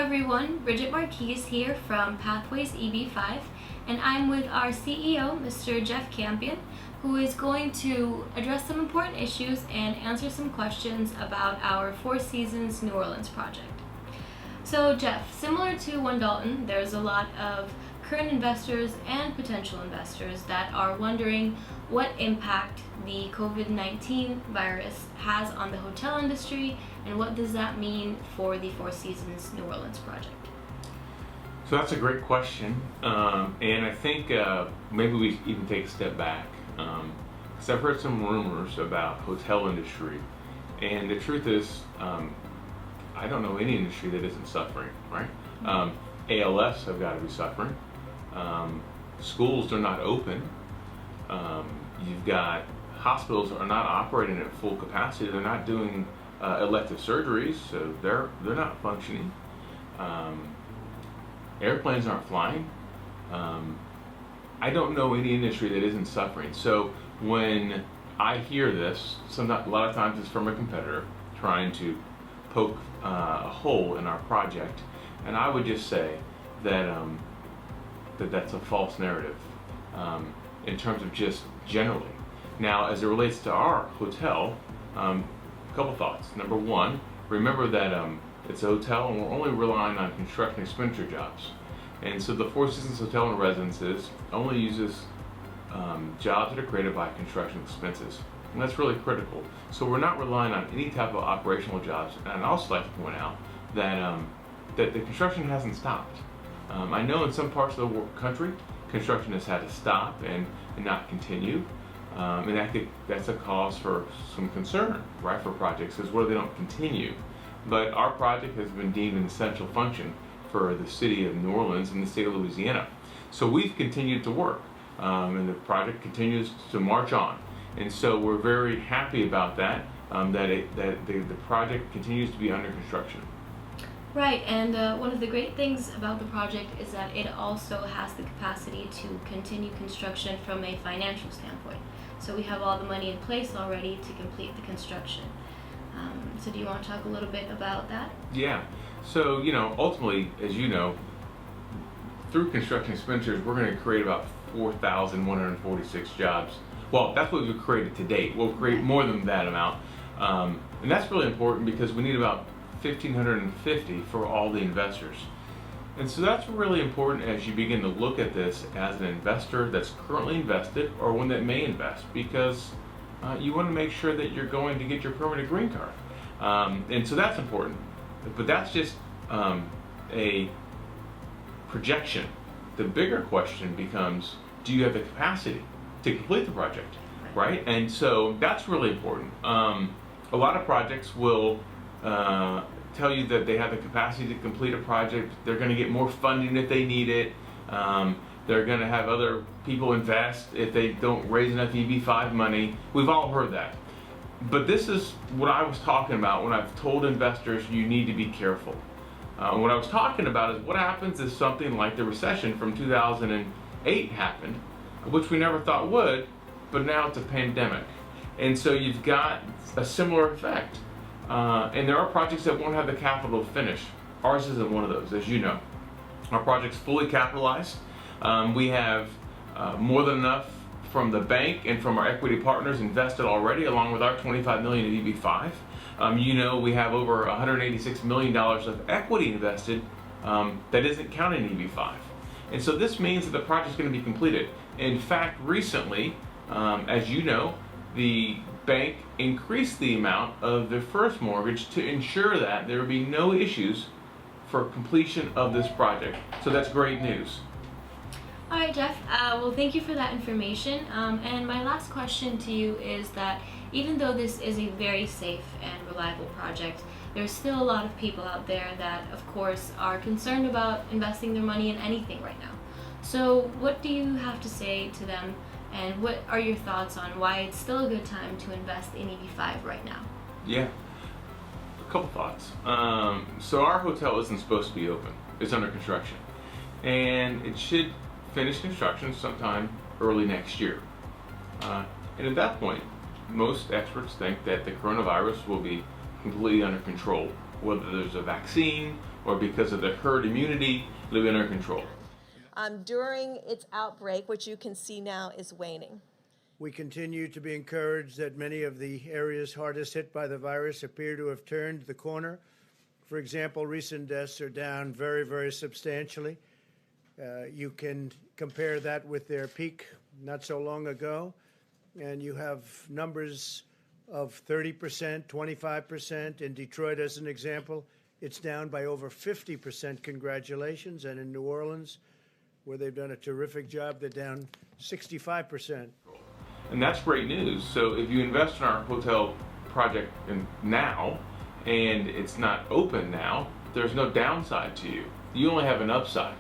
everyone, Brigitte Marquis의 here from Pathways EB5, and I'm with our CEO, Mr. Jeff Campion, who is going to address some important issues and answer some questions about our Four Seasons New Orleans project. So Jeff, similar to One Dalton, there's a lot of current investors and potential investors that are wondering what impact the COVID-19 virus has on the hotel industry and what does that mean for the Four Seasons New Orleans project. So that's a great question, and I think maybe we even take a step back, because I've heard some rumors about hotel industry, and the truth is, I don't know any industry that isn't suffering, right? ALS have got to be suffering. Schools are not open. You've got hospitals are not operating at full capacity. They're not doing elective surgeries, so they're not functioning. Airplanes aren't flying. I don't know any industry that isn't suffering. So when I hear this, a lot of times it's from a competitor trying to poke a hole in our project, and I would just say that that's a false narrative in terms of just generally. Now, as it relates to our hotel, a couple thoughts. Number one, remember that it's a hotel and we're only relying on construction expenditure jobs. And so the Four Seasons Hotel and Residences only uses jobs that are created by construction expenses. And that's really critical. So we're not relying on any type of operational jobs. And I'd also like to point out that, that the construction hasn't stopped. I know in some parts of the country, construction has had to stop and not continue. And that's a cause for some concern, right, for projects, is where they don't continue. But our project has been deemed an essential function for the city of New Orleans and the state of Louisiana. So we've continued to work, and the project continues to march on. And so we're very happy about that, that the project continues to be under construction. Right, and one of the great things about the project is that it also has the capacity to continue construction from a financial standpoint. So we have all the money in place already to complete the construction. So do you want to talk a little bit about that? Yeah, so ultimately, as you know, through construction expenditures, we're going to create about 4,146 jobs. Well, that's what we've created to date. We'll create more than that amount. And that's really important because we need about 1,550 for all the investors. And so that's really important as you begin to look at this as an investor that's currently invested or one that may invest, because you want to make sure that you're going to get your permanent green card. And so that's important. But that's just a projection. The bigger question becomes, do you have the capacity to complete the project, right? And so that's really important. A lot of projects will tell you that they have the capacity to complete a project. They're going to get more funding if they need it. They're going to have other people invest if they don't raise enough EB5 money. We've all heard that. But this is what I was talking about when I've told investors you need to be careful. What I was talking about is what happens if something like the recession from 2008 happened, which we never thought would, but now it's a pandemic. And so you've got a similar effect. And there are projects that won't have the capital to finish. Ours isn't one of those, as you know. Our project's fully capitalized. We have more than enough from the bank and from our equity partners invested already, along with our $25 million in EB5. We have over $186 million of equity invested that isn't counting EB5. And so this means that the project's going to be completed. In fact, recently, as you know, the bank increased the amount of the first mortgage to ensure that there would be no issues for completion of this project. So that's great news. All right, Jeff. Well, thank you for that information. And my last question to you is that even though this is a very safe and reliable project, there's still a lot of people out there that, of course, are concerned about investing their money in anything right now. So what do you have to say to them, and what are your thoughts on why it's still a good time to invest in EB5 right now? Yeah, a couple thoughts. So our hotel isn't supposed to be open. It's under construction. And it should finish construction sometime early next year. And at that point, most experts think that the coronavirus will be completely under control, whether there's a vaccine or because of the herd immunity, it'll be under control. During its outbreak, which you can see now is waning. We continue to be encouraged that many of the areas hardest hit by the virus appear to have turned the corner. For example, recent deaths are down very, very substantially. You can compare that with their peak not so long ago, and you have numbers of 30%, 25%. In Detroit, as an example, it's down by over 50%. Congratulations. And in New Orleans, where they've done a terrific job, they're down 65%. And that's great news. So if you invest in our hotel project now, and it's not open now, there's no downside to you. You only have an upside.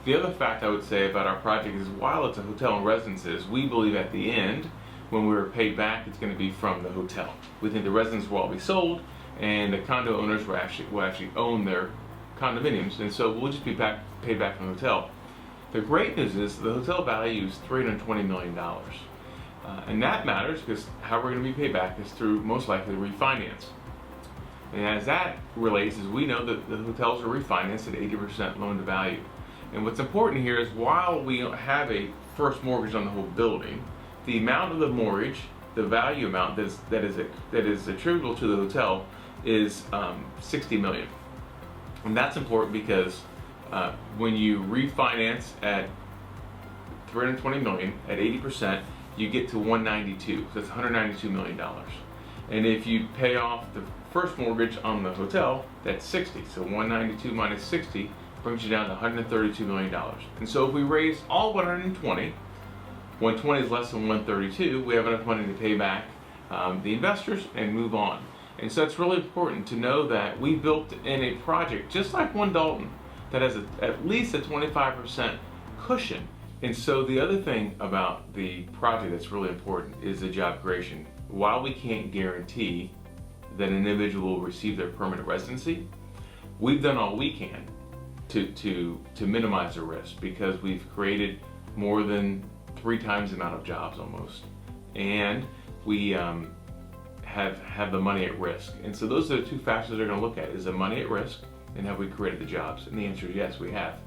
The other fact I would say about our project is while it's a hotel and residences, we believe at the end, when we're paid back, it's going to be from the hotel. We think the residences will all be sold, and the condo owners will actually own their condominiums, and so we'll just be paid back from the hotel. The great news is the hotel value is $320 million. And that matters because how we're going to be paid back is through most likely refinance. And as that relates is we know that the hotels are refinanced at 80% loan to value. And what's important here is while we have a first mortgage on the whole building, the amount of the mortgage, the value amount that is attributable to the hotel is $60 million. And that's important because when you refinance at $320 million at 80%, you get to 192, so that's $192 million. And if you pay off the first mortgage on the hotel, that's 60. So 192 minus 60 brings you down to $132 million. And so if we raise all 120, 120 is less than 132, we have enough money to pay back the investors and move on. And so it's really important to know that we built in a project just like One Dalton that has at least a 25% cushion. And so the other thing about the project that's really important is the job creation. While we can't guarantee that an individual will receive their permanent residency, we've done all we can to minimize the risk because we've created more than 3 times the amount of jobs almost. And we have the money at risk. And so those are the 2 factors they're going to look at, is the money at risk and have we created the jobs? And the answer is yes, we have.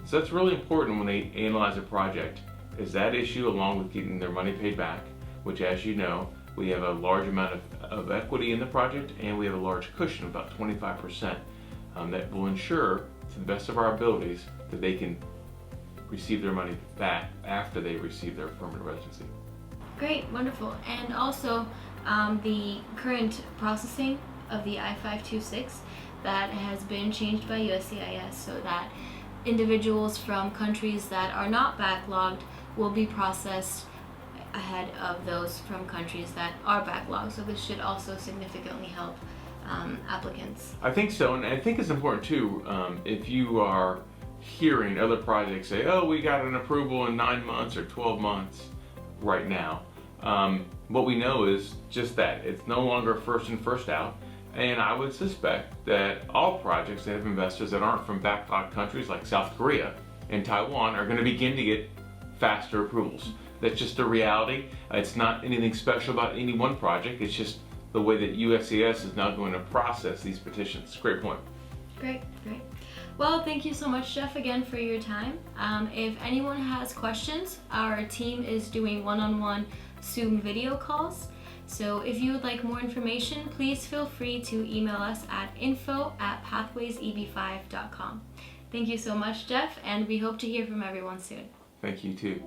So that's really important when they analyze a project, is that issue along with getting their money paid back, which as you know, we have a large amount of equity in the project and we have a large cushion, about 25%, that will ensure to the best of our abilities that they can receive their money back after they receive their permanent residency. Great, wonderful. And also the current processing of the I-526 that has been changed by USCIS so that individuals from countries that are not backlogged will be processed ahead of those from countries that are backlogged. So this should also significantly help applicants. I think so, and I think it's important too, if you are hearing other projects say, oh, we got an approval in 9 months or 12 months right now. What we know is just that. It's no longer first in, first out. And I would suspect that all projects that have investors that aren't from backlogged countries like South Korea and Taiwan are going to begin to get faster approvals. That's just the reality. It's not anything special about any one project. It's just the way that USCIS is now going to process these petitions. Great point. Great, great. Well, thank you so much, Jeff, again for your time. If anyone has questions, our team is doing one-on-one Zoom video calls. So if you would like more information, please feel free to email us at info@pathwayseb5.com. Thank you so much, Jeff, and we hope to hear from everyone soon. Thank you too.